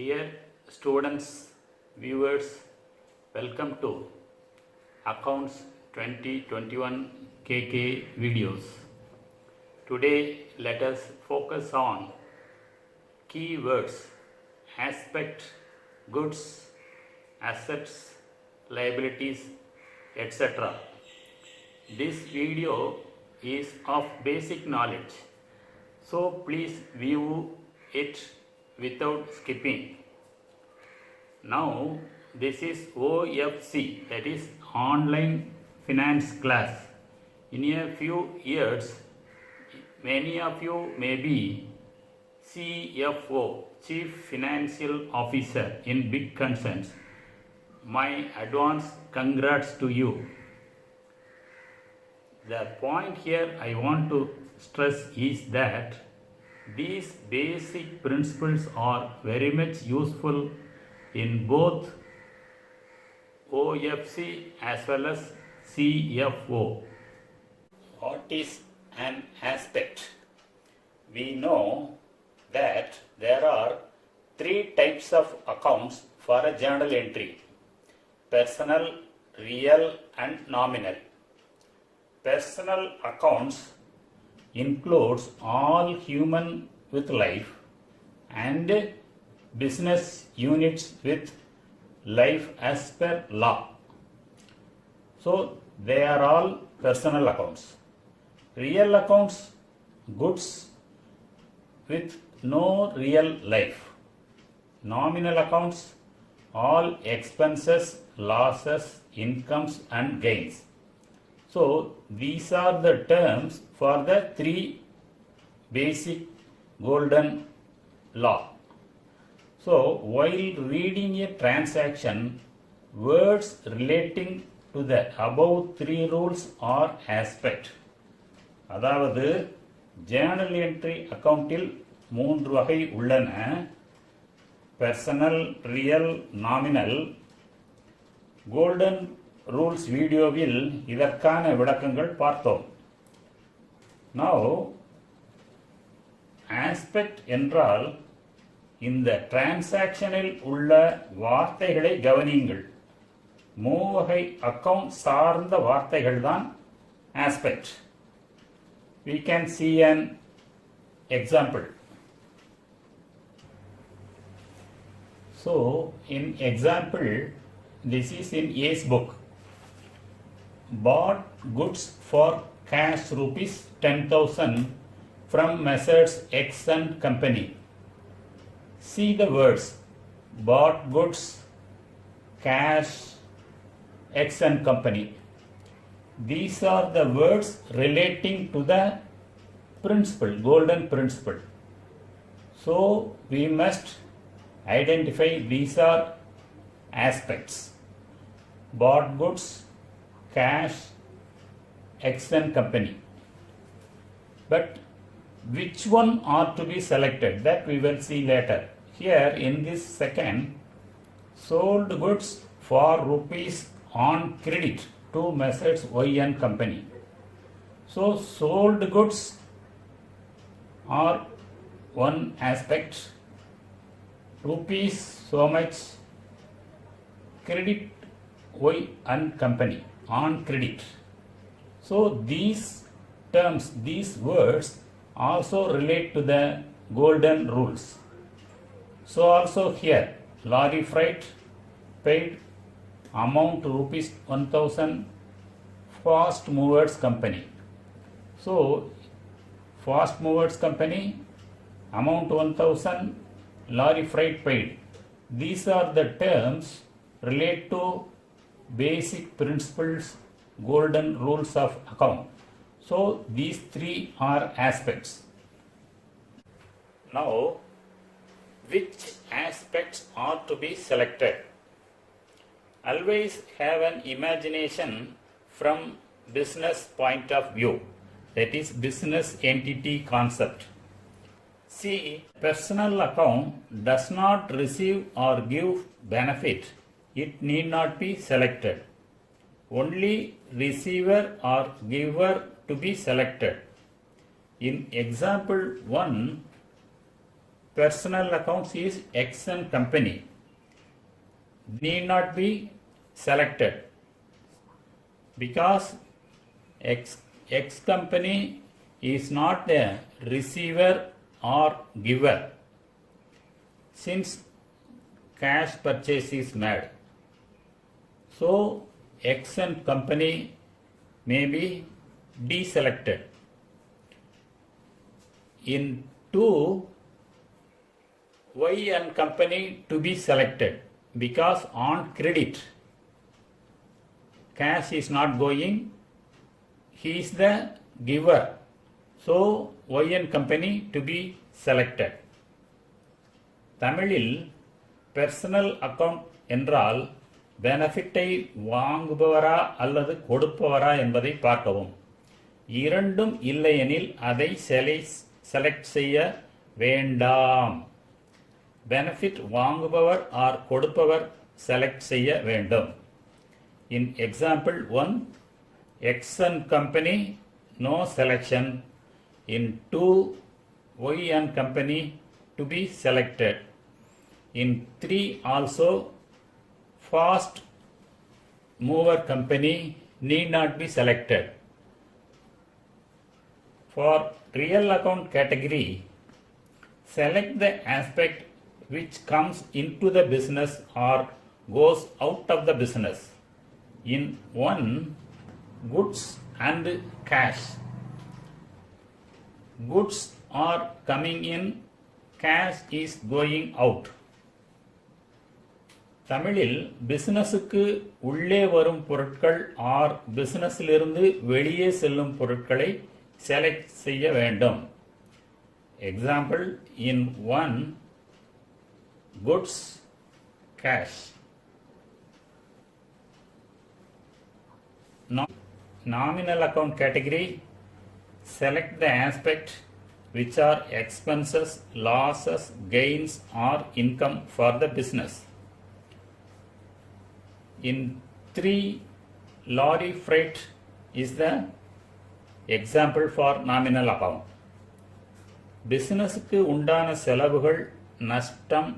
Dear students, viewers, welcome to Accounts 2021 KK videos. Today let us focus on keywords, aspect, goods, assets, liabilities, etc. This video is of basic knowledge, so please view it without skipping. Now this is OFC, that is online finance class. In a few years many of you may be CFO, Chief Financial Officer in big concerns. My advance congrats to you. The point here I want to stress is that these basic principles are very much useful in both OFC as well as CFO. What is an aspect? We know that there are three types of accounts for a journal entry: personal, real and nominal. Personal accounts includes all human with life and business units with life as per law. So they are all personal accounts. Real accounts, goods with no real life. Nominal accounts, all expenses, losses, incomes and gains. So these are the terms for the three basic golden law. So while reading a transaction, words relating to the above three rules are aspect. அதாவது Journal entry அக்கவுண்டில் மூன்று வகை உள்ளன: personal, real, nominal. Golden rules வீடியோவில் இதற்கான விளக்கங்கள் பார்த்தோம். Now aspect என்றால் இந்த டிரான்சாக்ஷனில் உள்ள வார்த்தைகளை கவனியுங்கள். மூவகை அக்கவுண்ட் சார்ந்த வார்த்தைகள் தான் aspect. We can see an example. So in example, this is in A's book. Bought goods for cash rupees 10,000 from Messrs. X and Company. See the words bought goods, cash, X and Company. These are the words relating to the principle, golden principle. So we must identify these are aspects: bought goods, cash, X and Company. But which one are to be selected, that we will see later. Here in this second, sold goods for rupees on credit to Messrs. Y and Company. So sold goods are one aspect, rupees so much, credit Y and Company on credit. So these terms, these words also relate to the golden rules. So also here, lorry freight paid amount rupees 1,000, fast movers company. So fast movers company, amount 1,000, lorry freight paid. These are the terms relate to basic principles, golden rules of account. So these three are aspects. Now, which aspects are to be selected? Always have an imagination from business point of view, that is business entity concept. See, personal account does not receive or give benefit. It need not be selected. Only receiver or giver to be selected. In example 1, personal accounts is X and company need not be selected because X company is not a receiver or giver since cash purchase is made. So X and company may be deselected. In 2, Y and company to be selected because on credit cash is not going, he is the giver. So Y and company to be selected. தமிழில் personal account என்றால் பெனிஃபிட்டை வாங்குபவரா அல்லது கொடுப்பவரா என்பதை பார்க்கவும். இரண்டும் இல்லையெனில் அதை select செய்ய வேண்டாம். பெனிஃபிட் வாங்குபவர் ஆர் கொடுப்பவர் செலக்ட் செய்ய வேண்டும். In example 1, X and company no selection. In 2, Y and company to be selected. In 3 also, fast mover company need not be selected. For real account category, select the aspect which comes into the business or goes out of the business. In 1, goods and cash. Goods are coming in, cash is going out. தமிழில் பிசினஸுக்கு உள்ளே வரும் பொருட்கள் R பிசினஸிலிருந்து வெளியே செல்லும் பொருட்களை select செய்ய வேண்டும். Example in 1, goods, cash. Nominal account category, select the aspect which are expenses, losses, gains or income for the business. In 3, lorry freight is the example for nominal account. பிசினஸுக்கு உண்டான செலவுகள், நஷ்டம்,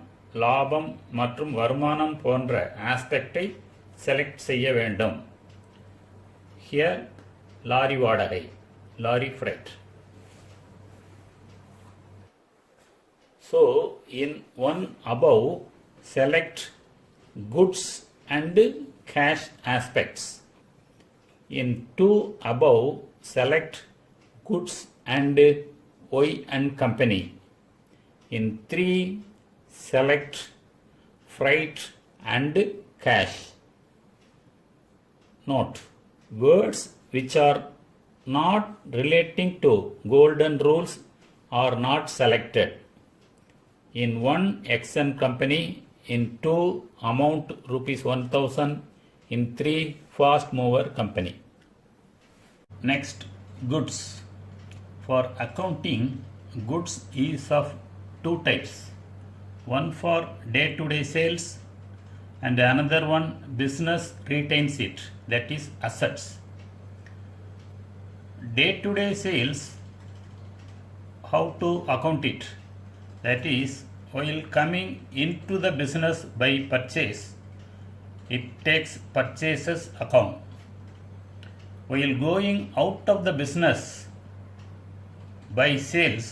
லாபம் மற்றும் வருமானம் போன்ற ஆஸ்பெக்டை செலக்ட் செய்ய வேண்டும். Here, லாரி வாடகை, lorry freight. So, in 1 above, select goods and cash aspects. In 2 above, select goods and Y and company. In 3, select freight and cash. Note, words which are not relating to golden rules are not selected. In 1, X and company. In 2, amount rupees 1000. In 3, fast mover company. Next, goods. For accounting, goods is of 2 types. One for day-to-day sales and another one business retains it, that is assets. Day-to-day sales, how to account it? That is, while coming into the business by purchase, it takes purchases account. While going out of the business by sales,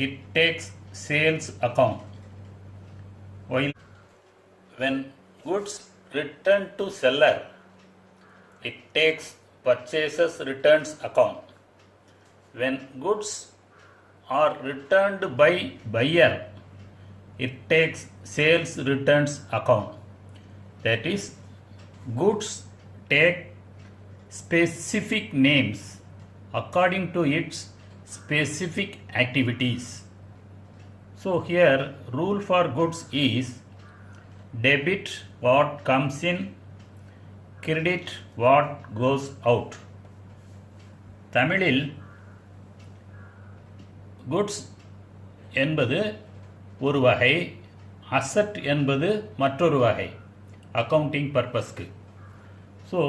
it takes sales account. When goods return to seller, it takes purchases returns account. When goods are returned by buyer, it takes sales returns account. That is, goods take specific names according to its specific activities. So here rule for goods is debit what comes in, credit what goes out. தமிழில் goods என்பது ஒரு வகை, asset என்பது மற்றொரு வகை accounting பர்பஸ்க்கு. So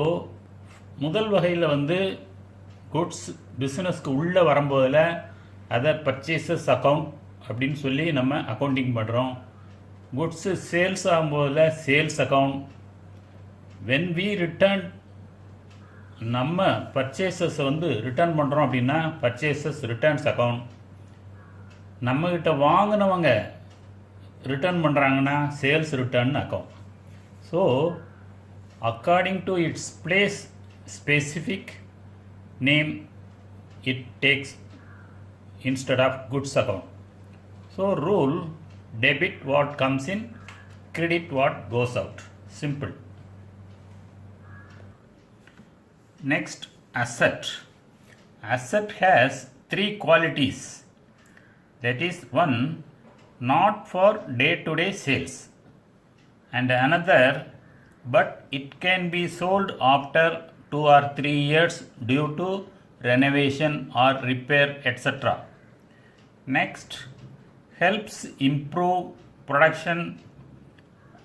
முதல் வகையில் குட்ஸ் பிஸ்னஸ்க்கு உள்ளே வரும்போதில் அதர் பர்ச்சேசஸ் அக்கவுண்ட் அப்படின்னு சொல்லி நம்ம அக்கௌண்டிங் பண்ணுறோம். குட்ஸு சேல்ஸ் ஆகும்போதில் sales account. When we return நம்ம பர்ச்சேசஸ் வந்து ரிட்டர்ன் பண்ணுறோம் அப்படின்னா பர்ச்சேசஸ் ரிட்டர்ன்ஸ் அக்கௌண்ட். நம்மக்கிட்ட வாங்கினவங்க ரிட்டர்ன் பண்ணுறாங்கன்னா sales return account. So according to its place specific name it takes instead of goods account. So rule, debit what comes in, credit what goes out. Simple. Next, asset. Asset has three qualities. That is, one, not for day-to-day sales, and another, but it can be sold after 2 or 3 years due to renovation or repair, etc. Next, helps improve production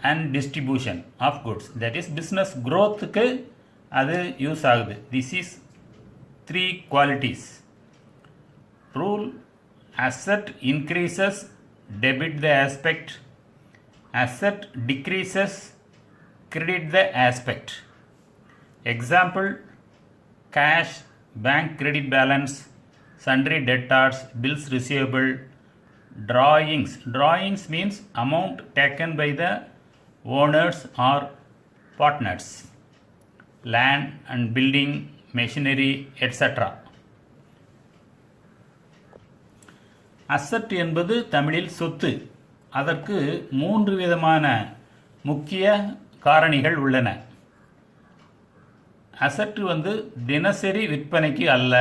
and distribution of goods. That is, business growth க்கு அது use ஆகுது. This is 3 qualities. Rule, asset increases, debit the aspect. Asset decreases, credit the aspect. Example, cash, bank credit balance, sundry debtors, bills receivable, drawings. Drawings means amount taken by the owners or partners, land and building, machinery, etc. Asset என்பது தமிழில் சொத்து. அதற்கு 3 விதமான முக்கிய காரணிகள் உள்ளன. அசட்டு வந்து தினசரி விற்பனைக்கு அல்ல,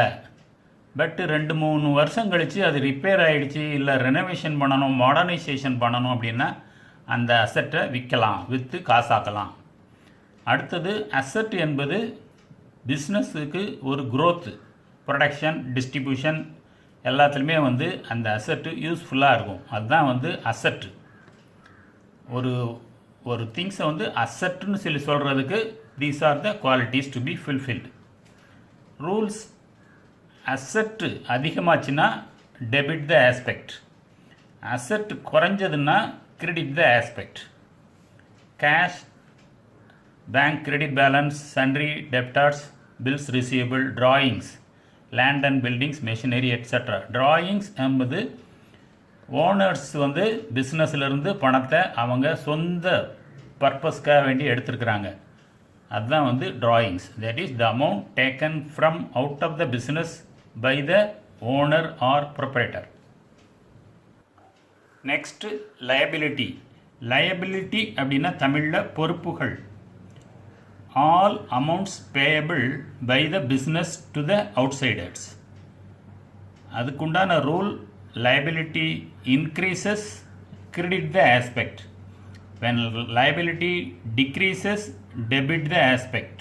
பட் 2-3 வருஷம் கழித்து அது ரிப்பேர் ஆகிடுச்சு, இல்லை ரெனோவேஷன் பண்ணணும், மாடர்னைசேஷன் பண்ணணும் அப்படின்னா அந்த அசட்டை விற்கலாம், விற்று காசாக்கலாம். அடுத்தது, அசட் என்பது பிஸ்னஸுக்கு ஒரு க்ரோத்து, ப்ரொடக்ஷன், டிஸ்ட்ரிபியூஷன் எல்லாத்துலேயுமே வந்து அந்த அசட்டு யூஸ்ஃபுல்லாக இருக்கும். அதுதான் வந்து அசட்டு. ஒரு திங்ஸை வந்து அசட்டுன்னு சொல்லி சொல்கிறதுக்கு these are the qualities to be fulfilled. Rules, asset அதிகமாச்சுன்னா debit the aspect, asset குறைஞ்சதுன்னா credit the aspect. Cash, bank credit balance, sundry debtors, bills receivable, drawings, land and buildings, machinery, etc. Drawings என்பது owners வந்து பிஸ்னஸ்லேருந்து பணத்தை அவங்க சொந்த பர்பஸ்க்காக வேண்டி எடுத்துருக்குறாங்க. அதுதான் வந்து drawings. That is the amount taken from out of the business by the owner or proprietor. Next, liability. Liability அப்படின்னா தமிழில் பொறுப்புகள். All amounts payable by the business to the outsiders. அதுக்குண்டான rule, liability increases, credit the aspect. When liability decreases, debit the aspect.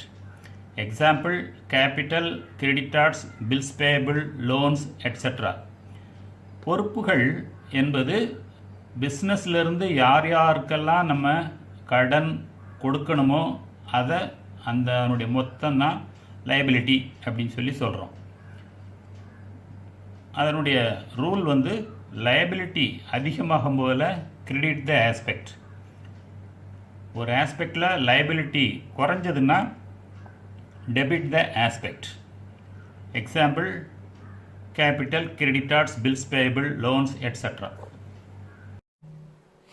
Example, capital, creditors, bills payable, loans, etc. பொறுப்புகள் என்பது பிஸ்னஸ்லேருந்து யார் யாருக்கெல்லாம் நம்ம கடன் கொடுக்கணுமோ அதை அதனுடைய மொத்தம் தான் லைபிலிட்டி அப்படின்னு சொல்லி சொல்கிறோம். அதனுடைய ரூல் வந்து லைபிலிட்டி அதிகமாகும் போதில் கிரெடிட் த ஆஸ்பெக்ட். ஒரு ஆஸ்பெக்டில் லைபிலிட்டி குறைஞ்சதுன்னா debit the aspect. Example, capital, creditors, bills payable, loans, etc.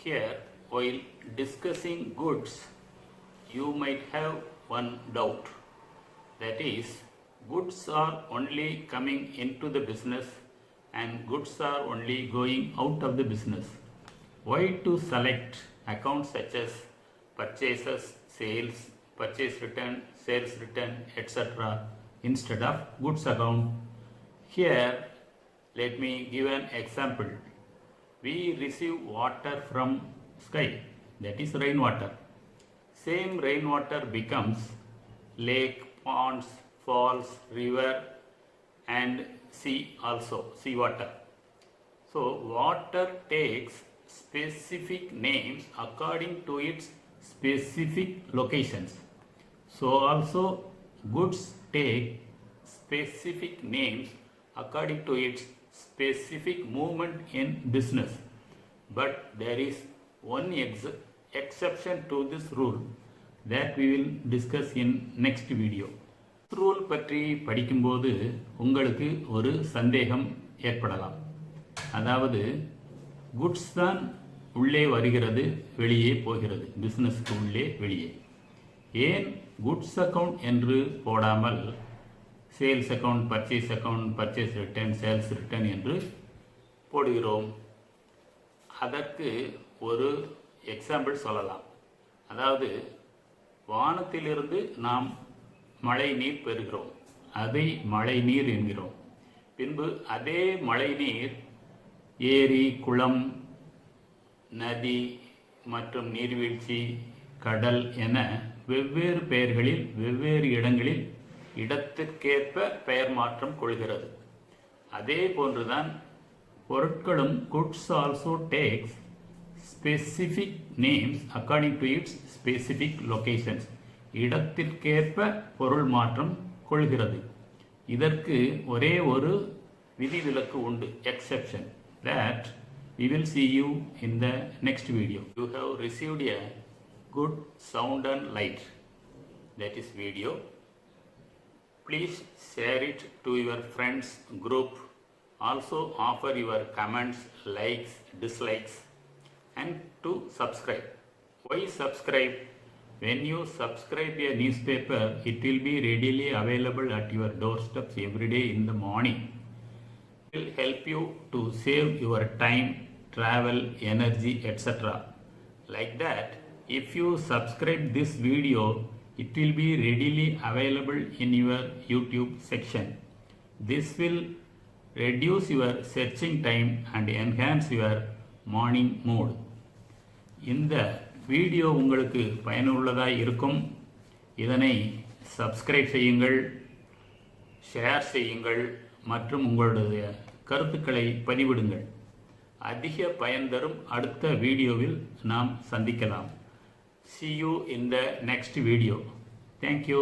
Here, while discussing goods, you might have one doubt. That is, goods are only coming into the business and goods are only going out of the business. Why to select accounts such as purchases, sales, purchase return, sales return, etc. instead of goods account? Here, let me give an example. We receive water from sky, that is rainwater. Same rainwater becomes lake, ponds, falls, river and sea also, sea water. So, water takes specific names according to its specific locations. So, also goods take specific names according to its specific movement in business, but there is one exception to this rule that we will discuss in next video. Rule பற்றி படிக்கும்போது உங்களுக்கு ஒரு சந்தேகம் ஏற்படலாம். அதாவது goods தான் உள்ளே வருகிறது, வெளியே போகிறது, பிஸ்னஸ்க்கு உள்ளே வெளியே. ஏன் குட்ஸ் அக்கவுண்ட் என்று போடாமல் sales account, purchase return, sales return என்று போடுகிறோம்? அதற்கு ஒரு எக்ஸாம்பிள் சொல்லலாம். அதாவது வானத்திலிருந்து நாம் மழை நீர் பெறுகிறோம், அதை மழை நீர் என்கிறோம். பின்பு அதே மழை நீர் ஏரி, குளம், நதி மற்றும் நீர்வீழ்ச்சி, கடல் என வெவ்வேறு பெயர்களில் வெவ்வேறு இடங்களில் இடத்திற்கேற்ப பெயர் மாற்றம் கொள்கிறது. அதே போன்றுதான் பொருட்களும் goods also takes specific names according to its specific locations. இடத்திற்கேற்ப பொருள் மாற்றம் கொள்கிறது. இதற்கு ஒரே ஒரு விதிவிலக்கு உண்டு, exception. That we will see you in the next video. You have received a good sound and light, that is video. Please share it to your friends group. Also offer your comments, likes, dislikes, and to subscribe. Why subscribe? When you subscribe a newspaper, it will be readily available at your doorsteps every day in the morning. It will help you to save your time, travel, energy, etc. Like that, if you subscribe this video, it will be readily available in your YouTube section. This will reduce your searching time and enhance your morning mood. இந்த video உங்களுக்கு பயனுள்ளதாக இருக்கும். இதனை subscribe செய்யுங்கள், share செய்யுங்கள் மற்றும் உங்களுடைய கருத்துக்களை பதிவிடுங்கள். அதிக பயன் தரும் அடுத்த வீடியோவில் நாம் சந்திக்கலாம். See you in the next video. Thank you.